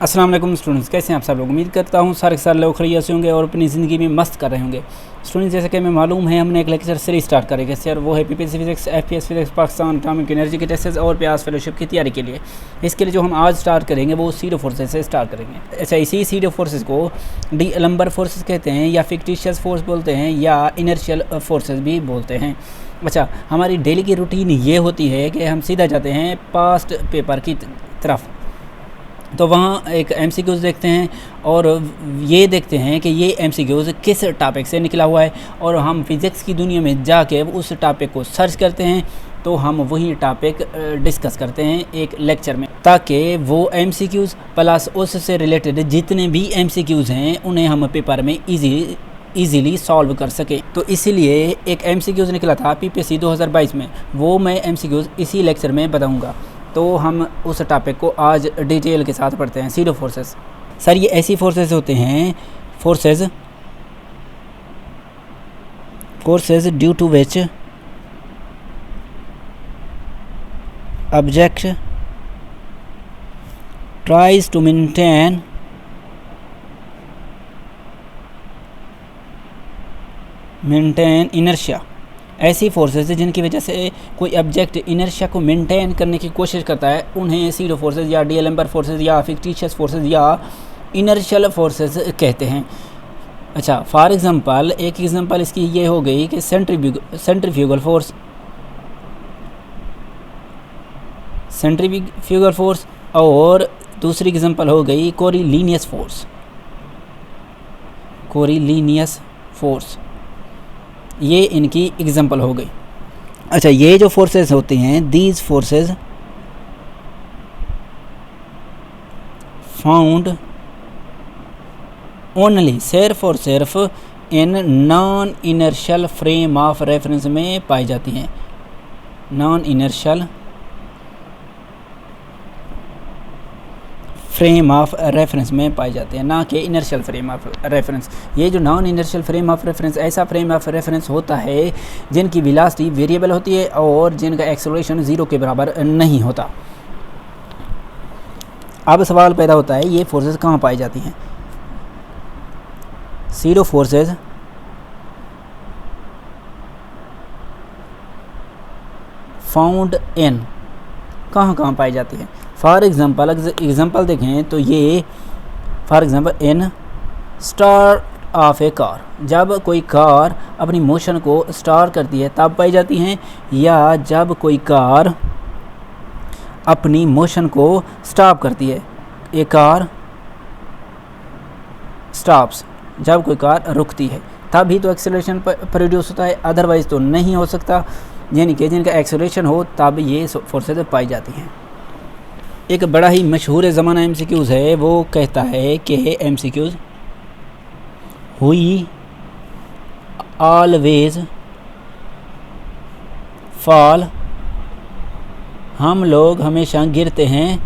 अस्सलाम वालेकुम स्टूडेंट्स, कैसे हैं आप सब लोग। उम्मीद करता हूँ सारे के सारे लोग खैरियत से होंगे और अपनी ज़िंदगी में मस्त कर रहे होंगे। स्टूडेंट्स, जैसे कि हमें मालूम है हमने एक लेक्चर सीरीज स्टार्ट करेंगे सर, वो है PPSC physics, FPS physics, Pakistan atomic energy के टेस्ट और प्यास फेलोशिप की तैयारी के लिए। इसके लिए जो हम आज स्टार्ट करेंगे वो सीडो फोर्सेज से स्टार्ट करेंगे। अच्छा, इसी सीडो फोर्सेज को डी एलम्बर फोर्सेज कहते हैं या फिक्टिशियस फोर्स बोलते हैं या इनर्शियल फोर्सेज भी बोलते हैं। अच्छा, हमारी डेली की रूटीन ये होती है कि हम सीधा जाते हैं पास्ट पेपर की तरफ, तो वहाँ एक एमसीक्यूज़ देखते हैं और ये देखते हैं कि ये एमसीक्यूज़ किस टॉपिक से निकला हुआ है, और हम फिज़िक्स की दुनिया में जाके उस टॉपिक को सर्च करते हैं, तो हम वही टॉपिक डिस्कस करते हैं एक लेक्चर में, ताकि वो एमसीक्यूज़ प्लस उससे रिलेटेड जितने भी एमसीक्यूज़ हैं उन्हें हम पेपर में ईज़िली सॉल्व कर सकें। तो इसीलिए एक एमसीक्यूज़ निकला था पीपीएससी 2022 में, वो मैं एमसीक्यूज़ इसी लेक्चर में बताऊँगा। तो हम उस टॉपिक को आज डिटेल के साथ पढ़ते हैं। सीडो फोर्सेस सर, ये ऐसी फोर्सेस होते हैं forces due to which object tries to maintain inertia. ऐसी फोर्सेस जिनकी वजह से कोई ऑब्जेक्ट इनर्शिया को मेंटेन करने की कोशिश करता है, उन्हें सीडो फोर्सेस या डी एलम्बर फोर्सेस या फिक्टिशियस फोर्सेस या इनर्शियल फोर्सेस कहते हैं। अच्छा, फॉर एग्जांपल एक एग्जांपल इसकी ये हो गई कि सेंट्रीफ्यूगल फोर्स, और दूसरी एग्जांपल हो गई कोरिलीनियस फोर्स। ये इनकी एग्जांपल हो गई। अच्छा, ये जो फोर्सेस होते हैं, दीज फोर्सेस फाउंड ओनली सिर्फ और सिर्फ in non inertial frame of reference में पाई जाती हैं। Non inertial frame of reference में पाए जाते हैं, ना कि इनर्शियल फ्रेम ऑफ रेफरेंस। ये जो non inertial frame of reference ऐसा फ्रेम ऑफ रेफरेंस होता है जिनकी वेलोसिटी वेरिएबल होती है और जिनका एक्सेलरेशन 0 के बराबर नहीं होता। अब सवाल पैदा होता है, ये फोर्सेस कहाँ पाई जाती हैं। सीडो फोर्सेस फाउंड इन कहाँ पाई जाती है। फॉर एग्जांपल देखें तो ये for example in start of A car, जब कोई कार अपनी मोशन को स्टार्ट करती है तब पाई जाती हैं, या जब कोई कार अपनी मोशन को स्टॉप करती है। ए कार स्टॉप्स, जब कोई कार रुकती है तब ही तो एक्सेलरेशन प्रोड्यूस होता है, अदरवाइज़ तो नहीं हो सकता। यानी कि जिनका एक्सेलरेशन हो तब ये फोर्सेस पाई जाती हैं। एक बड़ा ही मशहूर ज़माना एमसीक्यूज़ है, वो कहता है कि एमसीक्यूज़ हुई ऑलवेज फॉल, हम लोग हमेशा गिरते हैं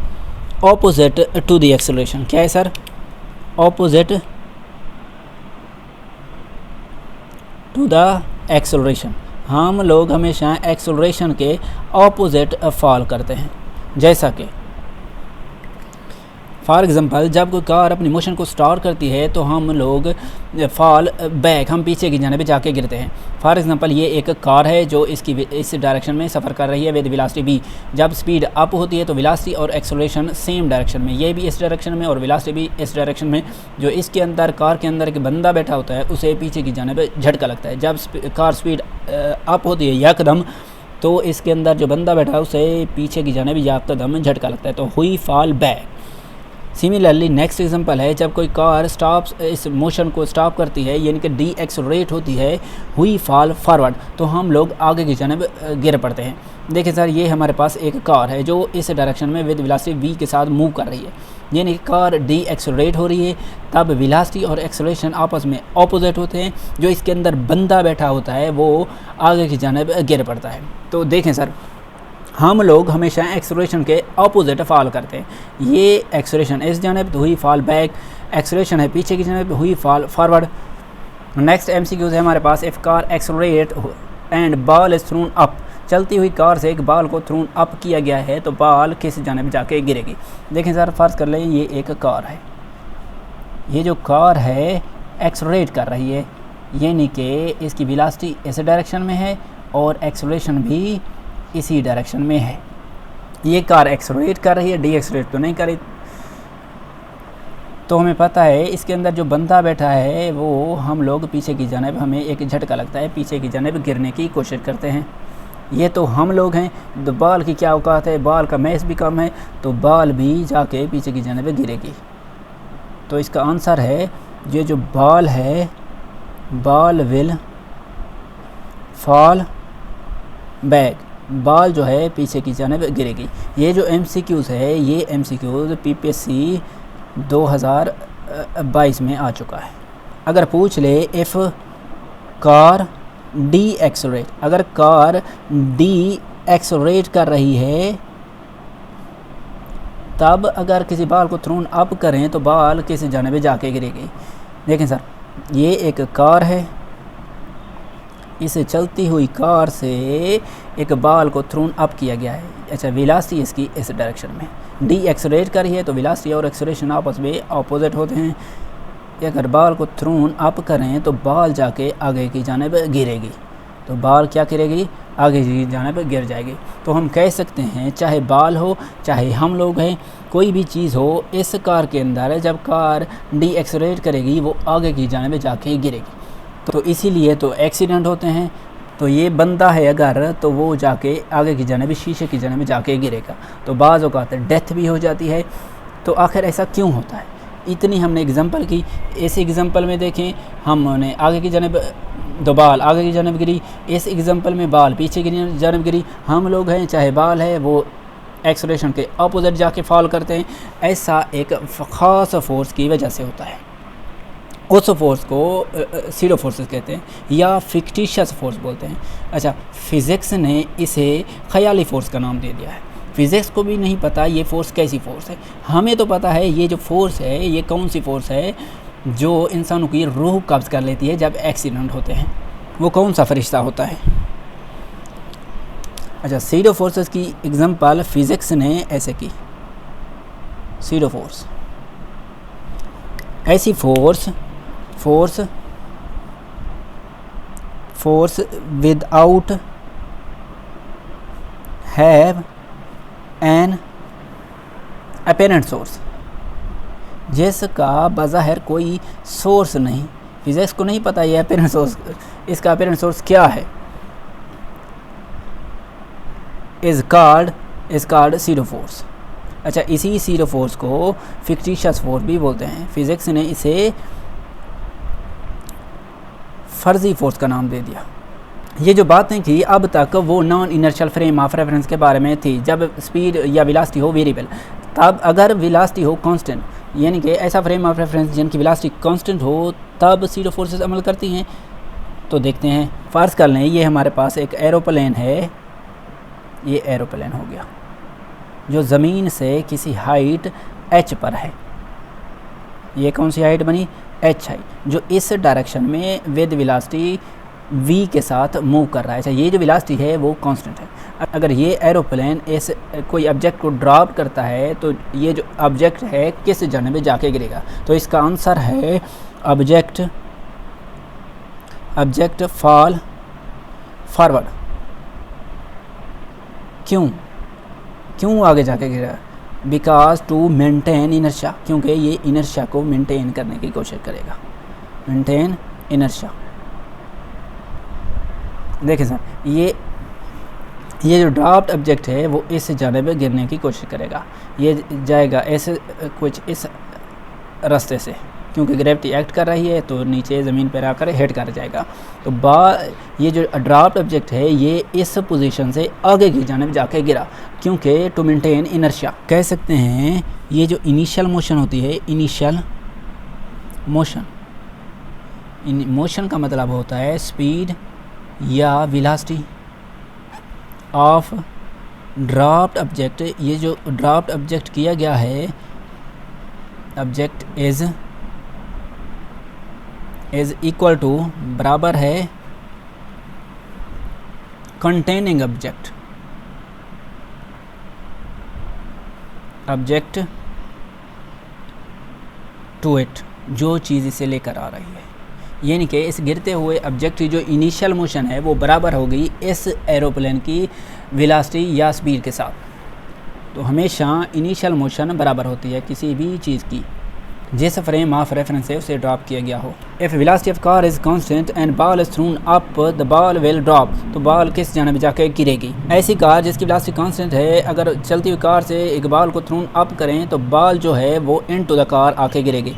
ऑपोजिट टू द एक्सेलरेशन। क्या है sir? Opposite to the acceleration, हम लोग हमेशा एक्सेलरेशन के ऑपोजिट फॉल करते हैं। जैसा कि फॉर एग्ज़ाम्पल जब कोई कार अपनी मोशन को स्टार्ट करती है तो हम लोग फॉल बैक, हम पीछे की जाने पे जाके गिरते हैं। फॉर एग्ज़ाम्पल ये एक कार है जो इस डायरेक्शन में सफ़र कर रही है विद वेलोसिटी v। जब स्पीड अप होती है तो वेलोसिटी और एक्सेलरेशन सेम डायरेक्शन में, ये भी इस डायरेक्शन में और वेलोसिटी भी इस डायरेक्शन में। जो इसके अंदर कार के अंदर एक बंदा बैठा होता है उसे पीछे की जाने पे झटका लगता है। जब कार स्पीड अप होती है यकदम, तो इसके अंदर जो बंदा बैठा है उसे पीछे की जाने भी यकदम झटका लगता है, तो हुई fall back. Similarly next example है, जब कोई कार इस मोशन को स्टॉप करती है यानी कि डी एक्सेलरेट होती है, हुई फॉल फॉरवर्ड, तो हम लोग आगे की जानिब गिर पड़ते हैं। देखिए सर, ये हमारे पास एक कार है जो इस डायरेक्शन में विद वेलोसिटी v के साथ मूव कर रही है, यानी कि कार डी एक्सेलरेट हो रही है, तब वेलोसिटी और एक्सेलरेशन आपस में ऑपोजिट होते हैं। जो इसके अंदर बंदा बैठा होता है वो आगे की जानिब गिर पड़ता है। तो देखें सर, हम लोग हमेशा एक्सेलरेशन के ऑपोजिट फॉल करते हैं। ये एक्सेलरेशन इस जानिब तो हुई फॉल बैक, एक्सेलरेशन है पीछे की जानिब हुई फॉल फॉरवर्ड। नेक्स्ट एमसीक्यूज़ है हमारे पास, if car accelerate and ball is thrown up, चलती हुई कार से एक बॉल को थ्रोन अप किया गया है तो बॉल किस जानिब जाके गिरेगी। देखें सर, फ़र्ज़ कर लें ये एक कार है, ये जो कार है एक्सलरेट कर रही है, यानी कि इसकी वेलोसिटी इस डायरेक्शन में है और एक्सलरेशन भी इसी डायरेक्शन में है। ये कार एक्सलरेट कर रही है, डी एक्सलरेट तो नहीं कर रही। तो हमें पता है इसके अंदर जो बंदा बैठा है वो हम लोग पीछे की जानिब, हमें एक झटका लगता है, पीछे की जानिब गिरने की कोशिश करते हैं। ये तो हम लोग हैं, तो बॉल की क्या औकात है, बॉल का मैस भी कम है, तो बॉल भी जाके पीछे की जानिब गिरेगी। तो इसका आंसर है ये जो बॉल है, ball will fall back, ball जो है पीछे की जानिब गिरेगी। ये जो MCQs है, ये MCQs PPSC 2022 में आ चुका है। अगर पूछ ले इफ़ कार डी एक्सलरेट, अगर कार डी एक्सलरेट कर रही है तब अगर किसी बॉल को थ्रोन अप करें तो बॉल किस जानिब जाके गिरेगी। देखें सर, ये एक कार है, इस चलती हुई कार से एक बॉल को थ्रोन अप किया गया है। अच्छा, वेलोसिटी इसकी इस डायरेक्शन में, डी एक्सलरेट कर रही है तो वेलोसिटी और एक्सलरेशन आपस में अपोजिट होते हैं। अगर बॉल को थ्रोन अप करें तो बॉल जाके आगे की जानिब गिरेगी, तो बॉल क्या करेगी, आगे की जानिब गिर जाएगी। तो हम कह सकते हैं चाहे बॉल हो चाहे हम लोग हैं, कोई भी चीज़ हो, इस कार के अंदर जब कार डी एक्सलरेट करेगी वो आगे की जानिब जाके गिरेगी। तो इसीलिए तो एक्सीडेंट होते हैं। तो ये बंदा है अगर, तो वो जाके आगे की जानिब शीशे की जानिब जाके गिरेगा, तो बाज़ औक़ात डेथ भी हो जाती है। तो आखिर ऐसा क्यों होता है? इतनी हमने एग्जांपल की, इस एग्जांपल में देखें हमने आगे की जानिब दो बाल आगे की जानिब गिरी, इस एग्जांपल में बाल पीछे की जानिब गिरी। हम लोग हैं चाहे बाल है वो एक्सलेशन के अपोजिट जाके फॉल करते हैं। ऐसा एक ख़ास फोर्स की वजह से होता है। उस फोर्स को सीडो फोर्सेस कहते हैं या फिक्टिशियस फोर्स बोलते हैं। अच्छा, फ़िज़िक्स ने इसे ख़याली फोर्स का नाम दे दिया है। फ़िज़िक्स को भी नहीं पता ये फ़ोर्स कैसी फ़ोर्स है, हमें तो पता है ये जो फ़ोर्स है ये कौन सी फ़ोर्स है जो इंसानों की रूह कब्ज़ कर लेती है जब एक्सीडेंट होते हैं। वो कौन सा फरिश्ता होता है? अच्छा, सीडो फोर्सेस की एग्जांपल फ़िज़िक्स ने ऐसे की। सीडो फोर्स ऐसी force without have an apparent source, जिसका बज़ाहिर कोई सोर्स नहीं। फिज़िक्स को नहीं पता ये अपेरेंट सोर्स, इसका अपेरेंट सोर्स क्या है। Is called SIDO force. अच्छा, इसी सीडो फोर्स को फिक्टिशियस फोर्स भी बोलते हैं। फिज़िक्स ने इसे फ़र्ज़ी फोर्स का नाम दे दिया। ये जो बातें की अब तक वो non inertial frame of reference के बारे में थी। जब स्पीड या वेलोसिटी हो वेरिएबल, तब अगर वेलोसिटी हो कांस्टेंट, यानी कि ऐसा फ्रेम ऑफ रेफरेंस जिनकी वेलोसिटी कांस्टेंट हो, तब सीडो फोर्सेस अमल करती हैं। तो देखते हैं, फ़र्ज़ कर लें ये हमारे पास एक एरोप्लेन है, ये एरोप्लेन हो गया जो ज़मीन से किसी हाइट h पर है। ये कौन सी हाइट बनी? h हाइट, जो इस डायरेक्शन में विद वेलोसिटी v के साथ मूव कर रहा है। अच्छा, ये जो वेलोसिटी है वो कांस्टेंट है। अगर ये एरोप्लेन इस कोई ऑब्जेक्ट को ड्रॉप करता है तो ये जो ऑब्जेक्ट है किस जानिब जाके गिरेगा? तो इसका आंसर है ऑब्जेक्ट फॉल फॉरवर्ड। क्यों आगे जाके गिरा? बिकॉज टू मेंटेन इनर्शिया, क्योंकि ये इनर्शिया को मेंटेन करने की कोशिश करेगा। Maintain inertia. देखें सर, ये जो ड्रॉप्ड ऑब्जेक्ट है वो इस जानिब गिरने की कोशिश करेगा। ये जाएगा ऐसे कुछ इस रास्ते से, क्योंकि ग्रेविटी एक्ट कर रही है तो नीचे ज़मीन पर आकर हिट कर जाएगा। तो ये जो ड्रॉप्ड ऑब्जेक्ट है ये इस पोजीशन से आगे की जानिब जाके गिरा, क्योंकि टू मेंटेन इनर्शिया। कह सकते हैं ये जो इनिशियल मोशन होती है, इनिशियल मोशन का मतलब होता है स्पीड या वेलोसिटी ऑफ ड्रॉप्ड ऑब्जेक्ट। ये जो ड्रॉप्ड ऑब्जेक्ट किया गया है, ऑब्जेक्ट इज़ इक्वल टू बराबर है containing object to it, जो चीज़ इसे लेकर आ रही है, यानी कि इस गिरते हुए ऑब्जेक्ट की जो इनिशियल मोशन है वो बराबर होगी इस एरोप्लेन की वेलोसिटी या स्पीड के साथ। तो हमेशा इनिशियल मोशन बराबर होती है किसी भी चीज़ की जिस फ्रेम ऑफ रेफरेंस से उसे ड्रॉप किया गया हो। If velocity of car is constant and ball is thrown up the ball will drop, तो बॉल किस जानिब जाकर गिरेगी। ऐसी कार जिसकी वेलोसिटी कांस्टेंट है, अगर चलती हुई कार से एक बॉल को थ्रोन अप करें तो बॉल जो है वो इनटू द कार आके गिरेगी।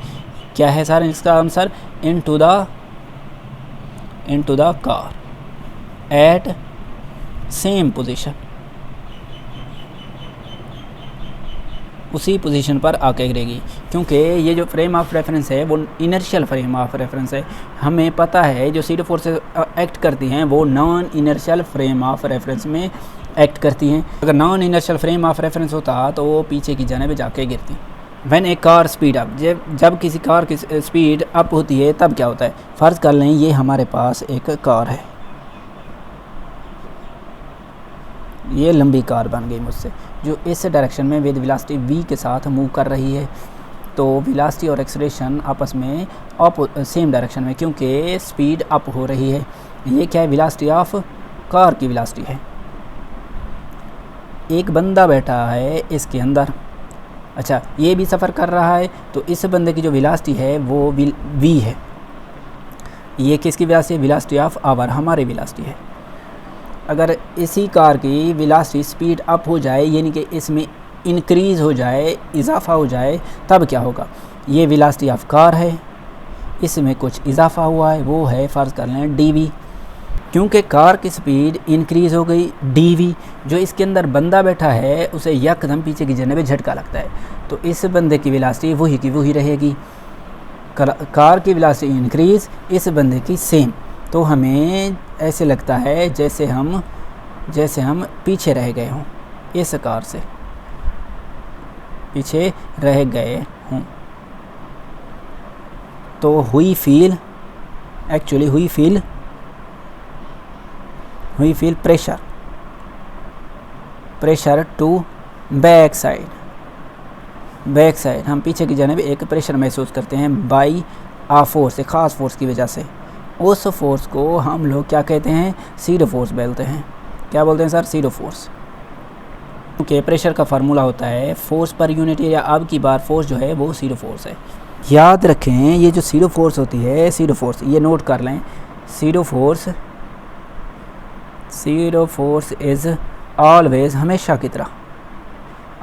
क्या है सर इसका answer? Into the car eight same position, उसी पोजीशन पर आके गिरेगी। क्योंकि ये जो फ्रेम ऑफ रेफरेंस है वो इनर्शियल फ्रेम ऑफ रेफरेंस है। हमें पता है जो सीडो फोर्सेस एक्ट करती हैं वो non inertial frame of reference में एक्ट करती हैं। अगर non inertial frame of reference होता तो वो पीछे की जानिब जाके गिरती। When A car speed up, जब किसी कार की स्पीड अप होती है तब क्या होता है? फ़र्ज़ कर लें ये हमारे पास एक कार है, ये लंबी कार बन गई मुझसे, जो इस डायरेक्शन में विद वेलोसिटी v के साथ मूव कर रही है। तो वेलोसिटी और एक्सेलरेशन आपस में सेम डायरेक्शन में, क्योंकि स्पीड अप हो रही है। ये क्या है? वेलोसिटी ऑफ कार की वेलोसिटी है। एक बंदा बैठा है इसके अंदर, अच्छा ये भी सफ़र कर रहा है, तो इस बंदे की जो वेलोसिटी है वो v है। ये किसकी वेलोसिटी है? वेलोसिटी ऑफ आवर, हमारी वेलोसिटी है। अगर इसी कार की वेलोसिटी स्पीड अप हो जाए, यानी कि इसमें इंक्रीज़ हो जाए, इजाफा हो जाए, तब क्या होगा? ये वेलोसिटी ऑफ कार है, इसमें कुछ इजाफा हुआ है, वो है फ़र्ज़ कर लें dv। क्योंकि कार की स्पीड इंक्रीज़ हो गई dv, जो इसके अंदर बंदा बैठा है उसे यकदम पीछे की जानिब झटका लगता है, तो इस बंदे की वेलोसिटी वही की वही रहेगी। कार की वेलोसिटी इंक्रीज़, इस बंदे की सेम। तो हमें ऐसे लगता है जैसे हम पीछे रह गए हों, इस कार से पीछे रह गए हों। तो हुई feel pressure to back side, हम पीछे की जानिब एक प्रेशर महसूस करते हैं बाई आ फोर्स, एक ख़ास फोर्स की वजह से। उस फोर्स को हम लोग क्या कहते हैं? सीडो फोर्स बोलते हैं। क्या बोलते हैं सर? SIDO force. क्योंकि प्रेशर का फार्मूला होता है फोर्स पर यूनिट एरिया। अब की बार फोर्स जो है वो सीडो फोर्स है। याद रखें ये जो सीडो फोर्स होती है, सीडो फोर्स ये नोट कर लें, सीडो फोर्स इज़ ऑलवेज, हमेशा की तरह,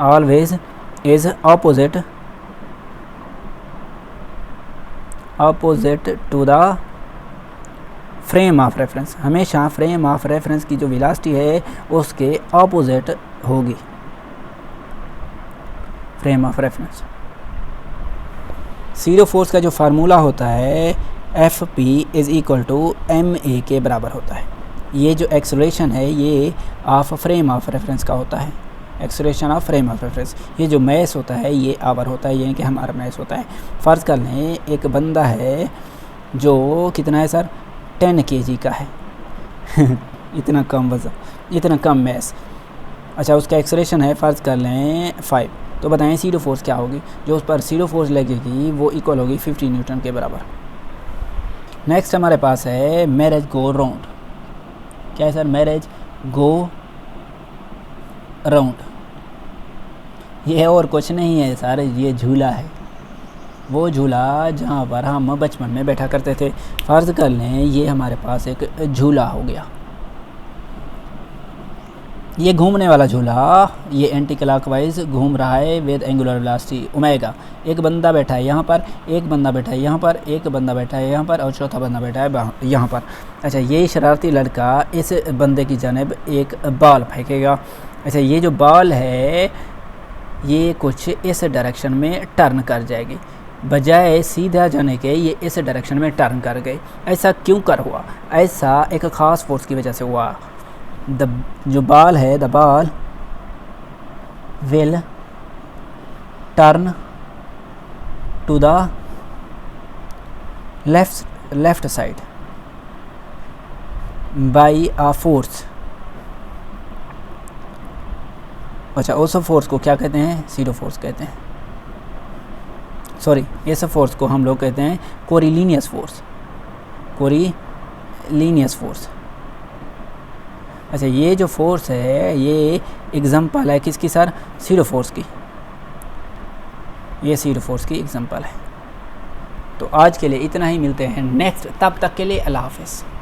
always is opposite to the frame of reference. हमेशा फ्रेम ऑफ रेफरेंस की जो वेलोसिटी है उसके ऑपोजिट होगी frame of reference. Pseudo force का जो फार्मूला होता है Fp is equal to ma के बराबर होता है। ये जो एक्सेलरेशन है ये ऑफ फ्रेम ऑफ रेफरेंस का होता है, acceleration of frame of reference. ये जो मैस होता है ये आवर होता है, यानी कि हमारा मैस होता है। फ़र्ज़ कर लें एक बंदा है जो कितना है सर? 10 kg का है इतना कम वज़न, इतना कम मैस। अच्छा उसका एक्सेलरेशन है फ़र्ज़ कर लें 5। तो बताएं सीडो फोर्स क्या होगी? जो उस पर सीडो फोर्स लगेगी वो इक्वल होगी 50 न्यूटन के बराबर। नेक्स्ट हमारे पास है मैरिज गो राउंड। क्या है सर? Marriage go round. ये और कुछ नहीं है सर, ये झूला है, वो झूला जहाँ पर हम बचपन में बैठा करते थे। फ़र्ज़ कर लें ये हमारे पास एक झूला हो गया, ये घूमने वाला झूला, ये एंटी क्लॉकवाइज घूम रहा है विद एंगुलर वेलोसिटी ओमेगा। एक बंदा बैठा है यहाँ पर, एक बंदा बैठा है यहाँ पर, एक बंदा बैठा है यहाँ पर और चौथा बंदा बैठा है यहाँ पर। अच्छा ये शरारती लड़का इस बंदे की जानिब एक बॉल फेंकेगा। अच्छा ये जो बॉल है ये कुछ इस डायरेक्शन में टर्न कर जाएगी, बजाय सीधा जाने के ये इस डायरेक्शन में टर्न कर गए। ऐसा क्यों कर हुआ? ऐसा एक ख़ास फोर्स की वजह से हुआ। जो बॉल है, the ball will turn to the left side by a force अच्छा, ओसो फोर्स को क्या कहते हैं? सीडो फोर्स कहते हैं। सॉरी, एसो फोर्स को हम लोग कहते हैं कोरिलीनियस फोर्स, कोरिलीनियस फोर्स। अच्छा, ये जो फोर्स है ये एग्जाम्पल है किसकी सर? सीडो फोर्स की। ये सीडो फोर्स की एग्जाम्पल है। तो आज के लिए इतना ही, मिलते हैं नेक्स्ट, तब तक के लिए अल्लाह हाफिज़।